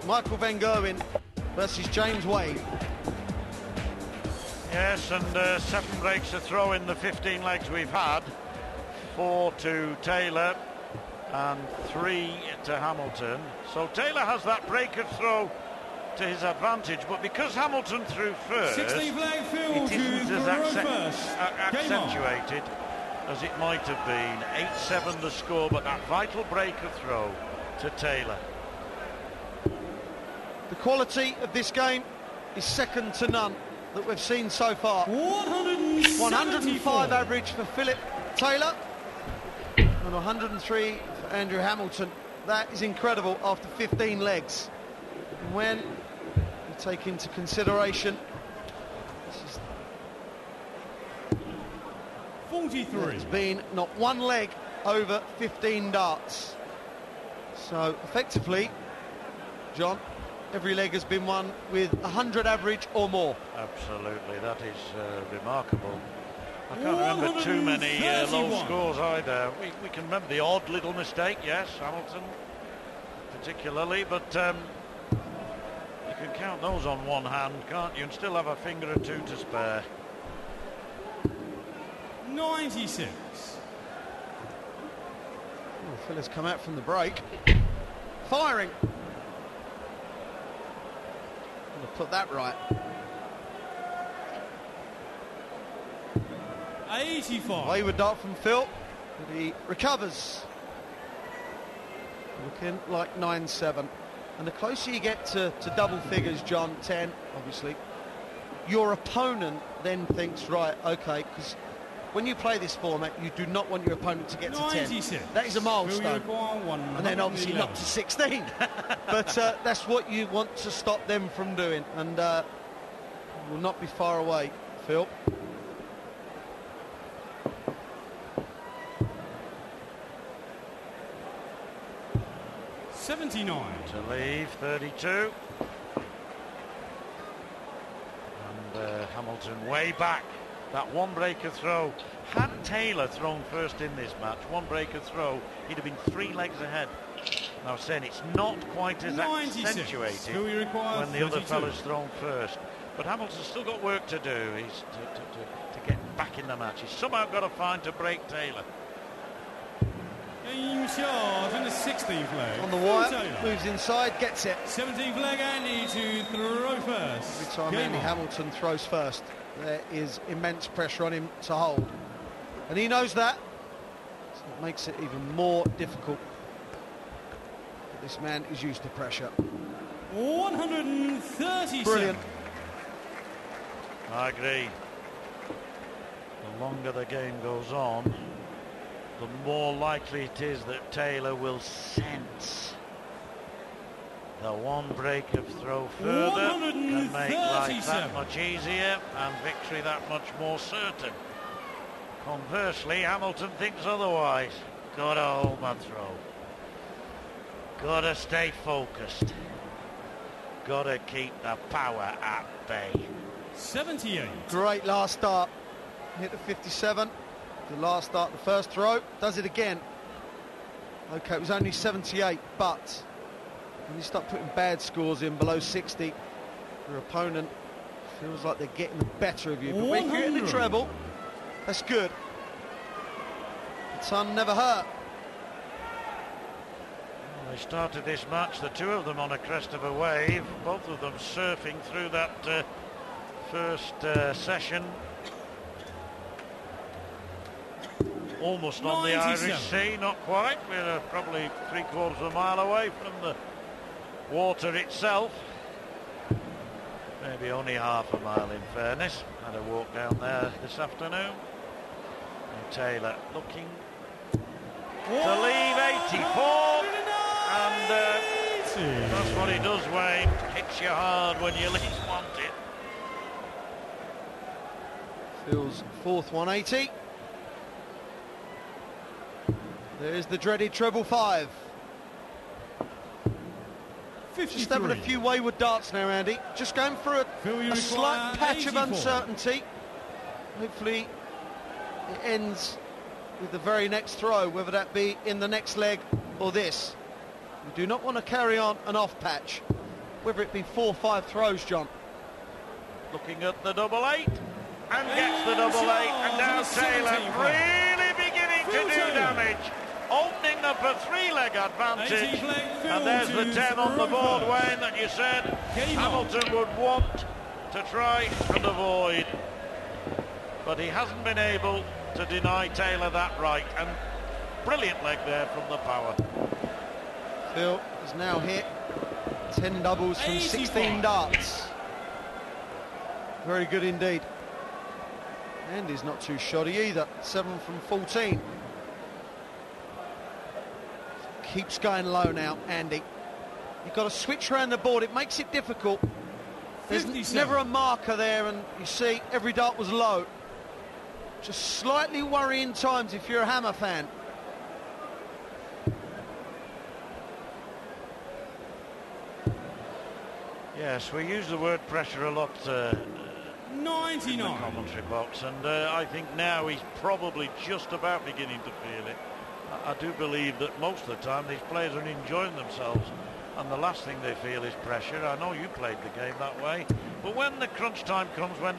Michael Van Gerwen versus James Wade. Yes, and 7 breaks a throw in the 15 legs we've had. 4 to Taylor and 3 to Hamilton. So Taylor has that break of throw to his advantage, but because Hamilton threw first, it isn't as accentuated as it might have been. 8-7 the score, but that vital break of throw to Taylor. The quality of this game is second to none that we've seen so far. 105 average for Philip Taylor and 103 for Andrew Hamilton. That is incredible after 15 legs. And when you take into consideration, this is 43. There's been not one leg over 15 darts. So effectively, John, every leg has been won with 100 average or more. Absolutely, that is remarkable. I can't remember too many low scores either. We can remember the odd little mistake, yes, Hamilton particularly, but you can count those on one hand, can't you, and still have a finger or two to spare. 96. Oh, Phil has come out from the break. Firing. To put that right. 85. Wayward dart from Phil, but he recovers. Looking like 9-7. And the closer you get to double figures, John, 10, obviously, your opponent then thinks, right, okay, because when you play this format, you do not want your opponent to get to 10. That is a milestone. And then obviously not to 16. But that's what you want to stop them from doing. And will not be far away, Phil. $79. To leave, 32. And Hamilton way back. That one breaker throw. Had Taylor thrown first in this match, one breaker throw, he'd have been 3 legs ahead. And I was saying it's not quite as accentuated when the other fella's thrown first. But Hamilton's still got work to do. He's to get back in the match. He's somehow got to find to break Taylor. Game charge in the 16th leg. On the wire, moves inside, gets it. 17th leg, Andy to throw first. Every time Andy Hamilton throws first, there is immense pressure on him to hold. And he knows that. So it makes it even more difficult. But this man is used to pressure. 137. Brilliant. I agree. The longer the game goes on, the more likely it is that Taylor will sense the one break of throw further can make life that much easier and victory that much more certain. Conversely, Hamilton thinks otherwise. Gotta hold my throw. Gotta stay focused. Gotta keep the power at bay. 78. Great last start. Hit the 57. The last start, the first throw, does it again. Okay, it was only 78, but when you start putting bad scores in below 60, your opponent feels like they're getting the better of you. But when you're hitting the treble, that's good. The ton never hurt. Well, they started this match, the two of them on a crest of a wave, both of them surfing through that first session. Almost on the Irish Sea, not quite. We're probably 3/4 of a mile away from the water itself. Maybe only half a mile in fairness. Had a walk down there this afternoon. And Taylor looking to leave 84. And that's what he does, Wayne. Hits you hard when you least want it. Phil's fourth 180. There's the dreaded treble 5. 53. Just having a few wayward darts now, Andy. Just going through a slight patch 84. of uncertainty. Hopefully it ends with the very next throw, whether that be in the next leg or this. We do not want to carry on an off patch. whether it be 4 or 5 throws, John. Looking at the double 8 and gets the double 8, and now Taylor really beginning to do damage, opening up a 3-leg advantage. And there's the 10 on the board, Wayne, that you said Hamilton would want to try and avoid. But he hasn't been able to deny Taylor that right, and brilliant leg there from the power. Phil has now hit 10 doubles from 16 darts. Very good indeed. Andy's not too shoddy either, 7 from 14. Keeps going low now, Andy. You've got to switch around the board, it makes it difficult. There's never a marker there, and you see every dart was low. Just slightly worrying times if you're a Hammer fan. Yes, we use the word pressure a lot 99 in the commentary box, and I think now he's probably just about beginning to feel it. I do believe that most of the time these players are enjoying themselves, and the last thing they feel is pressure. I know you played the game that way, but when the crunch time comes, when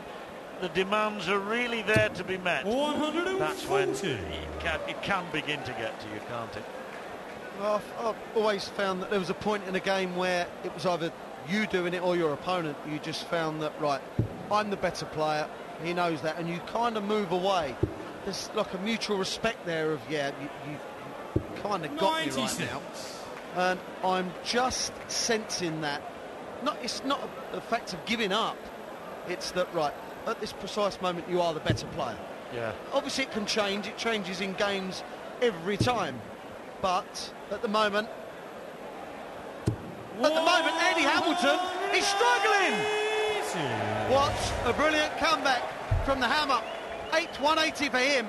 the demands are really there to be met, that's when it can begin to get to you, can't it? Well, I've always found that there was a point in a game where it was either you doing it or your opponent. You just found that, right, I'm the better player, he knows that, and you kind of move away. There's like a mutual respect there of, yeah, you kind of got me right now. And I'm just sensing that. It's not a fact of giving up. It's that, right, at this precise moment, you are the better player. Yeah. Obviously, it can change. It changes in games every time. But at the moment, Andy Hamilton is struggling. What a brilliant comeback from the Hammer. 180 for him,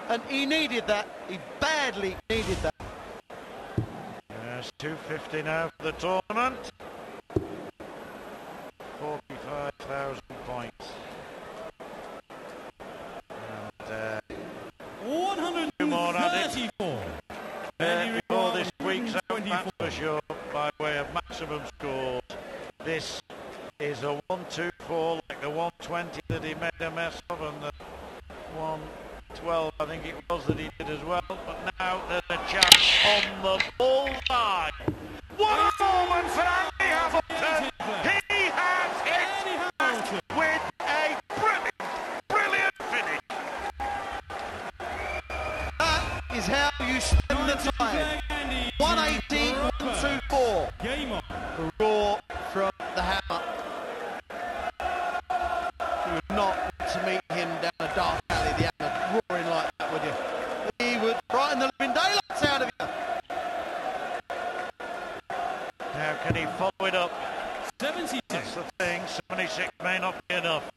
and he needed that. He badly needed that. Yes, 250 now for the tournament. 45,000 points. And 134. Before this week's out, that's for sure, by way of maximum scores. This is a 1-2-4, like the 120 that he made a mess of, and the 112 I think it was that he did as well. But now there's a chance on the bullseye. What a moment for Andy Hamilton! He has hit with a brilliant finish. That is how you spend the time. 180, 124. The roar from the Hammer. You would not want to meet him down a dark alley, the Hammer, roaring like that, would you? He would frighten the living daylights out of you. Now can he follow it up? 76. That's the thing, 76 may not be enough.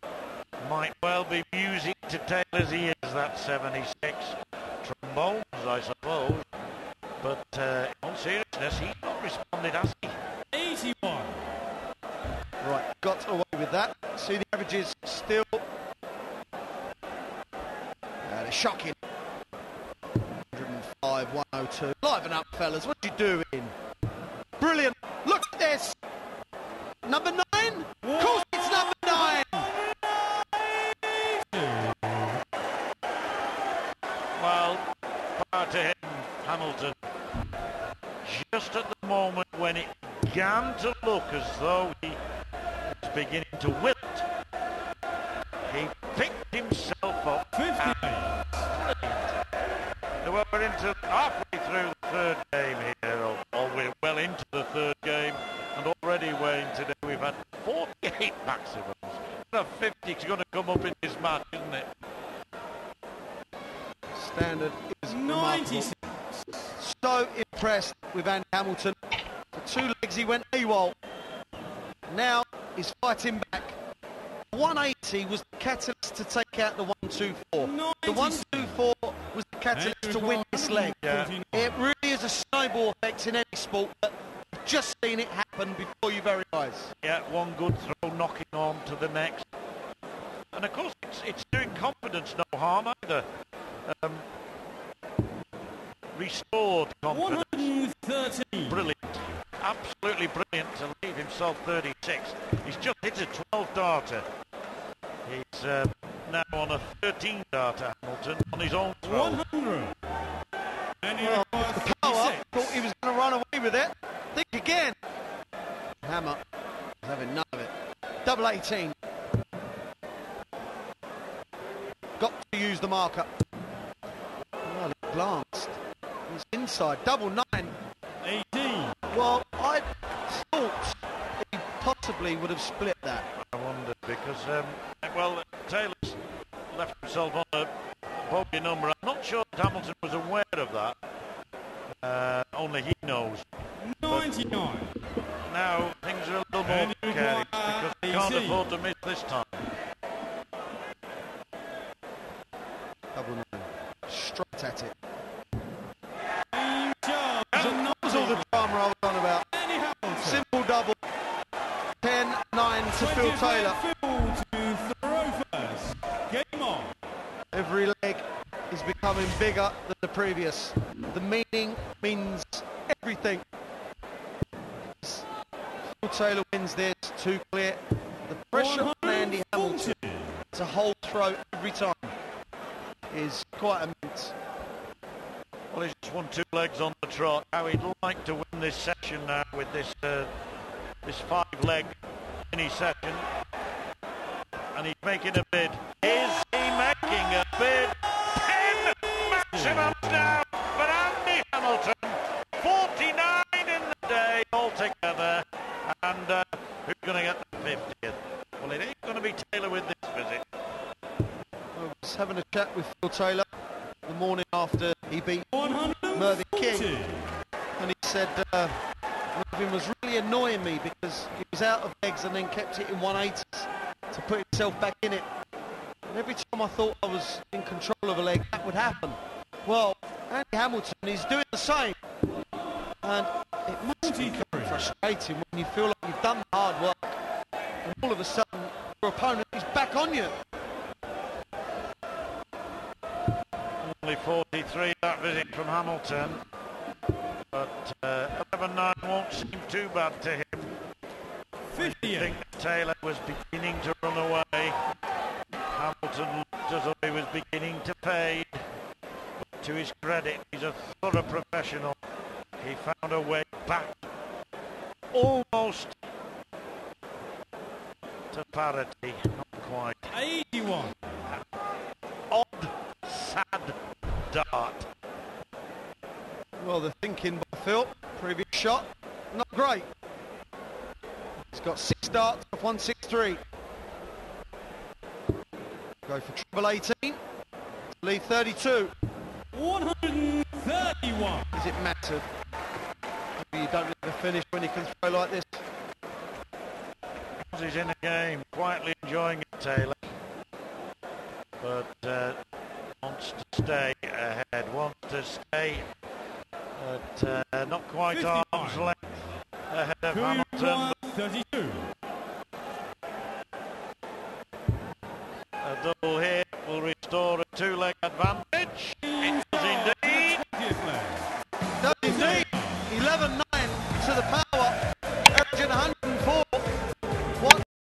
Might well be music to Taylor's ears, that 76. Trombones, I suppose. But in all seriousness, he's not responded, has he? 81. Right, got away with that. See the averages still. They're shocking. 105, 102. Liven up, fellas. What you doing? Brilliant. Look at this. Number 9? Of course it's number 9. Well, power to him, Hamilton. Just at the moment when it began to look as though he was beginning to wilt, he picked himself up. 58. We're into halfway through the third game here, or we're well into the third game, and already, Wayne, today we've had 48 maximums. A 50 is going to come up in this match, isn't it? Standard is 96. So impressed with Andy Hamilton. For 2 legs he went AWOL. Now he's fighting back. 180 was the catalyst to take out the 124. The 124 was the catalyst to win this leg. Yeah. It really is a snowball effect in any sport, but you've just seen it happen before your very eyes. Yeah, one good throw knocking on to the next. And of course it's doing confidence no harm either. Restored confidence. 113. Brilliant. Absolutely brilliant to leave himself himself 36. He's just hit a 12-darter. He's now on a 13-darter, Hamilton, on his own 12. 100. And he Well, requires the power, 36. thought he was going to run away with it. Think again. Hammer is having none of it. Double 18. Got to use the marker. Well, he glanced. He's inside. Double 9. 18. Well, I thought he possibly would have split that. I wondered because, well, Taylor's left himself on a bogey number. I'm not sure that Hamilton was aware of that. Only he knows. 99. Now things are a little more And you precarious require because he can't 18. afford to miss this time. Double 9. Straight at it. Team charge. That was all the drama I was on about. Andy Hamilton. Simple double. 10-9 to Phil Taylor. Phil to throw first. Game on. Every leg is becoming bigger than the previous. The meaning means everything. Phil Taylor wins this, too clear. The pressure on Andy Hamilton 140. to hold throw every time is quite immense. Well, he's just won 2 legs on the trot. How he'd like to win this session now with this 5-leg mini session. And he's making a bid. Is he making a bid? 10 maximums now for Andy Hamilton. 49 in the day altogether. And who's going to get the 50th? Well, it ain't going to be Taylor with this visit. I was having a chat with Phil Taylor the morning after he beat 140. Mervyn King, and he said Mervyn was really annoying me because he was out of legs and then kept it in 180s to put himself back in it. And every time I thought I was in control of a leg, that would happen. Well, Andy Hamilton is doing the same, and it must be frustrating when you feel like you've done the hard work, and all of a sudden your opponent is back on you. Only 43 that visit from Hamilton, but 11-9 won't seem too bad to him. I 58. think Taylor was beginning to run away. Hamilton looked as though he was beginning to fade. But to his credit, he's a thorough professional. He found a way back, almost to parity, not quite. 81. Odd, sad dart. Well, the thinking by Phil, previous shot, not great. He's got 6 darts off 163. Go for treble 18, leave 32. 131. Is it massive? Maybe you don't let the finish when you can throw like this. He's in the game, quietly enjoying it, Taylor. But wants to stay ahead, wants to stay at not quite 55. arm's length ahead of Who Hamilton. 32. A double here will restore a 2-leg advantage.